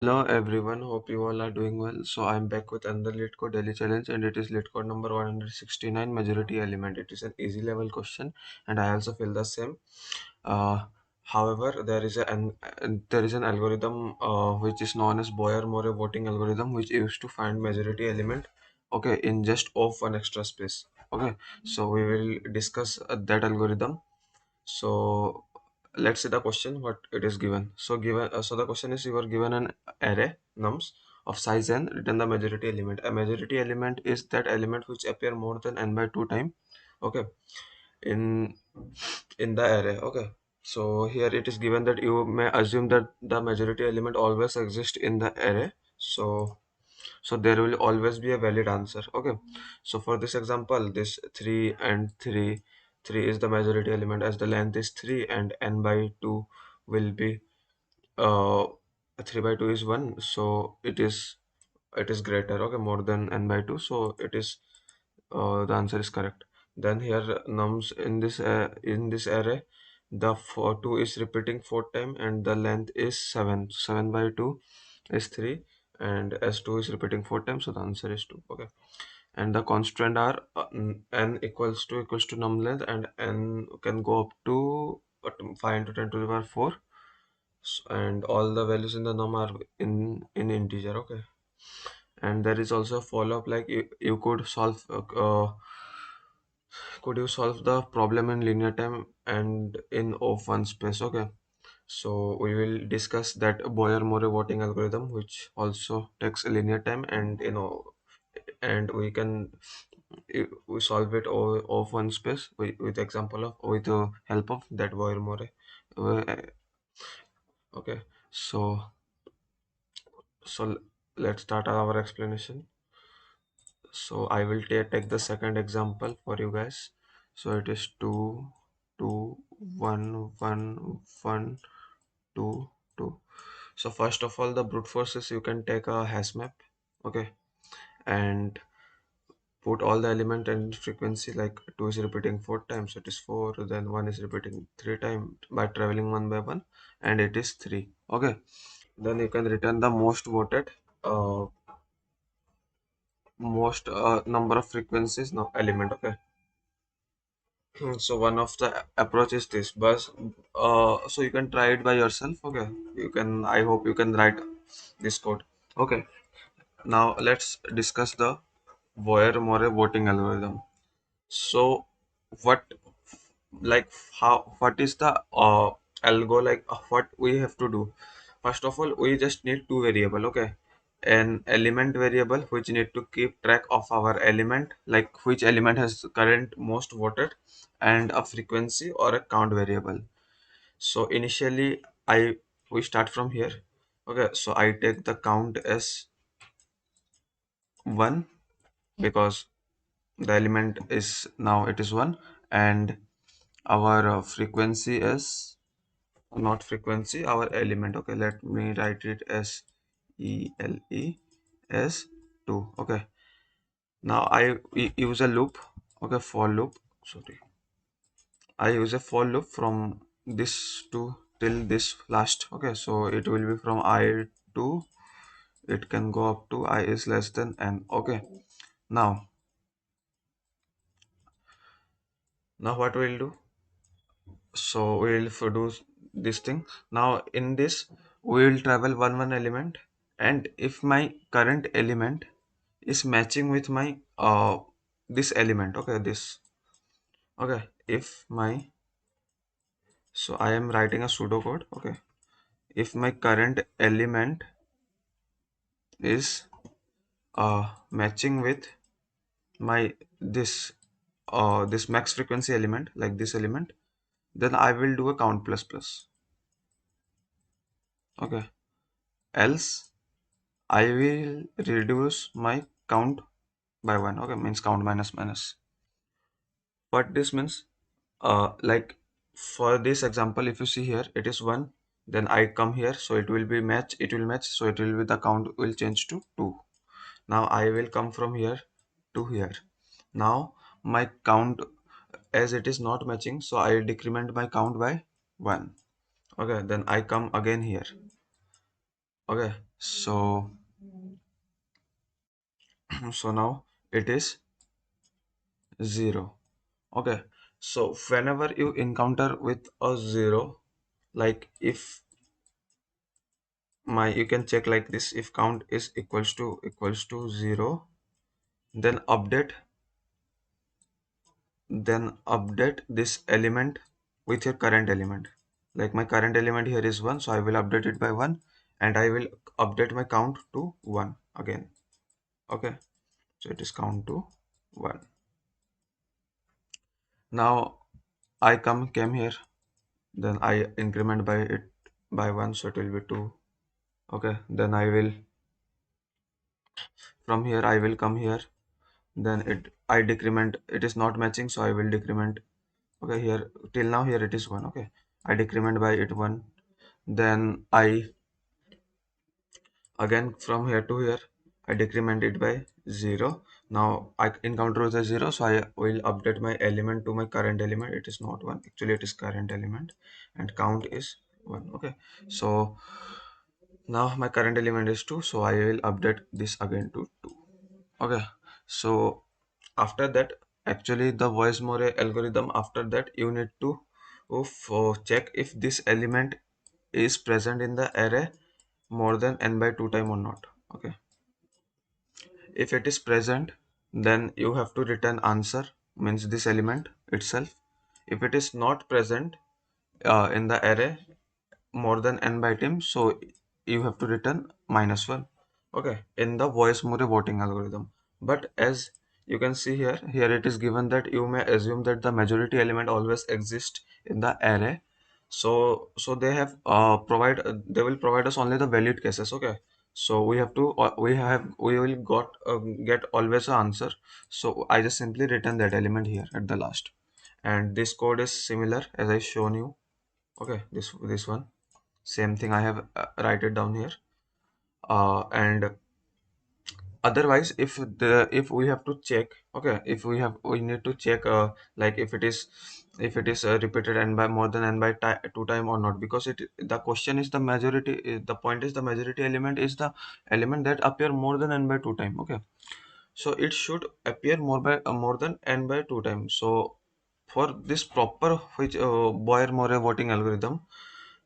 Hello everyone, hope you all are doing well. So I'm back with another LeetCode daily challenge and it is LeetCode number 169 majority element. It is an easy level question and I also feel the same. Uh, However, there is an algorithm which is known as Boyer-Moore voting algorithm which used to find majority element okay in just of one extra space. Okay, so we will discuss that algorithm. So let's see the question what it is given. So the question is you are given an array nums of size n, return the majority element. A majority element is that element which appear more than n by 2 time okay in the array. Okay, so here it is given that you may assume that the majority element always exists in the array. So there will always be a valid answer. Okay, so for this example, this 3 and 3 is the majority element as the length is 3 and n by 2 will be uh 3 by 2 is 1, so it is greater, okay, more than n by 2, so it is the answer is correct. Then here nums in this array, the 2 is repeating 4 time and the length is 7. 7 by 2 is 3 and s2 is repeating 4 times, so the answer is 2. Okay, and the constant are n equals to num length and n can go up to 5 into 10 to the power 4. And all the values in the num are in integer. Okay, and there is also a follow-up like you could you solve the problem in linear time and in of one space. Okay, so we will discuss that Boyer-Moore voting algorithm which also takes a linear time and and we solve it of one space with example of with the help of that Boyer-Moore. Uh, okay, so so let's start our explanation. So I will take the second example for you guys. So it is 2 2 1 1 1 2 2. So first of all, the brute force is you can take a hash map, okay, and put all the element and frequency, like 2 is repeating 4 times, so it is 4, then 1 is repeating 3 times by traveling one by one, and it is 3. Okay, then you can return the uh, most number of frequencies no element. Okay, so one of the approach is this, but so you can try it by yourself. Okay, you can, I hope you can write this code. Okay, now let's discuss the Boyer-Moore voting algorithm. So what, like, how, what is the algo, like what we have to do? First of all, we just need two variable. Okay, an element variable which need to keep track of our element, like which element has current most voted, and a frequency or a count variable. So initially I we start from here. Okay, so I take the count as 1 because the element is now it is 1, and our frequency is not frequency, our element. Okay, let me write it as ele as 2. Okay, now I use a loop. Okay, for loop, sorry, I use a for loop from this to till this last. Okay, so it will be from I to, it can go up to I is less than n. Okay, now what we'll do, so we'll do this thing. Now in this we will travel one element, and if my current element is matching with my this element, okay, this, okay, if my, so I am writing a pseudocode. Okay, if my current element is matching with my this max frequency element, like this element, then I will do a count plus plus. Okay, else I will reduce my count by 1. Okay, means count minus minus. What this means, like for this example, if you see here, it is 1, then I come here, so it will be match, it will match, so it will be, the count will change to 2. Now I will come from here to here. Now my count, as it is not matching, so I decrement my count by 1. Okay, then I come again here. Okay, So so now it is 0. Okay, so whenever you encounter with a 0, like if my, you can check like this, if count is equals to 0, then update this element with your current element. Like my current element here is 1, so I will update it by 1, and I will update my count to 1 again. Okay, so it is count to 1. Now I came here, then I increment by it by 1, so it will be 2. Okay, then I will, from here I will come here, then I decrement, it is not matching, so I will decrement. Okay, here till now here it is 1. Okay, I decrement by it 1, then I again from here to here I decrement it by 0. Now I encounter with a 0, so I will update my element to my current element. It is not 1, actually it is current element, and count is 1. Okay, so now my current element is 2, so I will update this again to 2. Okay, so after that, actually the voice more algorithm, after that you need to check if this element is present in the array more than n by 2 time or not. Okay, if it is present, then you have to return answer, means this element itself. If it is not present in the array more than n by time, so you have to return -1. Okay, in the voice more voting algorithm. But as you can see here, it is given that you may assume that the majority element always exists in the array. So they have they will provide us only the valid cases. Okay, so we have to we will get always an answer. So I just simply return that element here at the last, and this code is similar as I shown you. Okay, this one, same thing I have write it down here. And otherwise, if we have to check, okay, if we need to check, like if it is repeated n by more than n by 2 time or not, because the question is the majority, the point is the majority element is the element that appear more than n by 2 time. Okay, so it should appear more than n by 2 times. So for this proper, which Boyer More voting algorithm,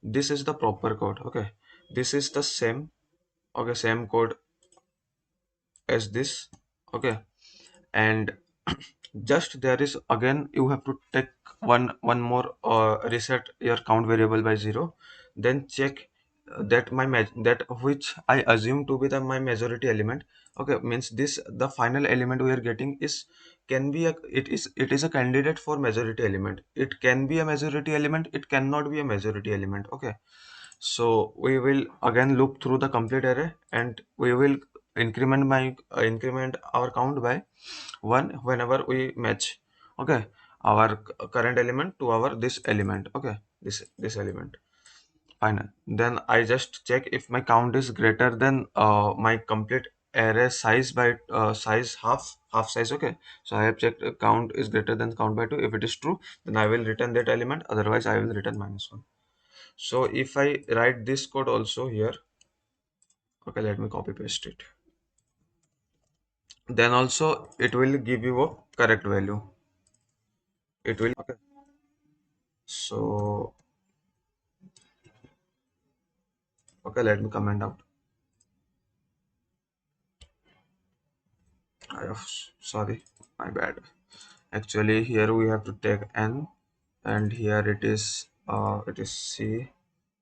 this is the proper code. Okay, this is the same, okay, same code as this. Okay, and just there is again you have to take one more reset your count variable by 0, then check that that which I assume to be my majority element. Okay, means this the final element we are getting is, can be a, it is a candidate for majority element. It can be a majority element, it cannot be a majority element. Okay, so we will again look through the complete array, and we will increment our count by 1 whenever we match, okay, our current element to our this element. Okay, this element final. Then I just check if my count is greater than my complete array size by size half size. Okay, so I have checked count is greater than count by 2. If it is true, then I will return that element, otherwise I will return -1. So if I write this code also here, okay, let me copy paste it, then also it will give you a correct value. It will, okay, so okay, let me comment out. Sorry, my bad. Actually here we have to take n, and here it is c,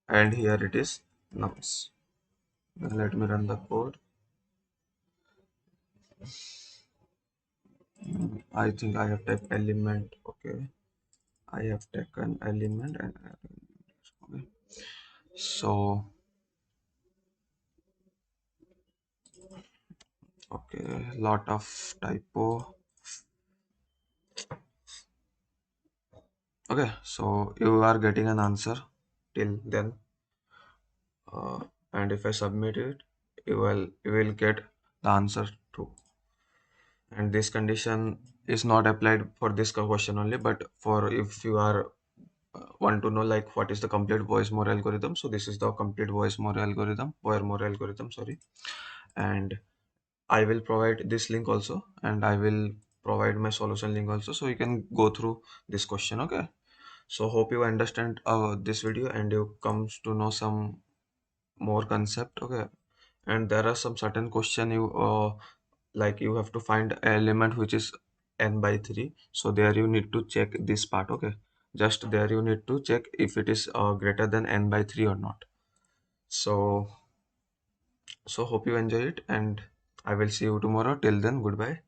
and here it is nums. Then let me run the code. I think I have taken element. Okay, I have taken element, and okay, so okay, lot of typo. Okay, so you are getting an answer till then, and if I submit it, you will get the answer too. And this condition is not applied for this question only, but for if you are want to know like what is the complete voice more algorithm. So this is the complete voice more algorithm, Boyer more algorithm, sorry. And I will provide this link also, and I will provide my solution link also, so you can go through this question. Okay. So hope you understand this video and you comes to know some more concept. Okay. And there are some certain question you like you have to find a element which is n by 3. So there you need to check this part. Okay. Just there you need to check if it is greater than n by 3 or not. So hope you enjoy it, and I will see you tomorrow. Till then, goodbye.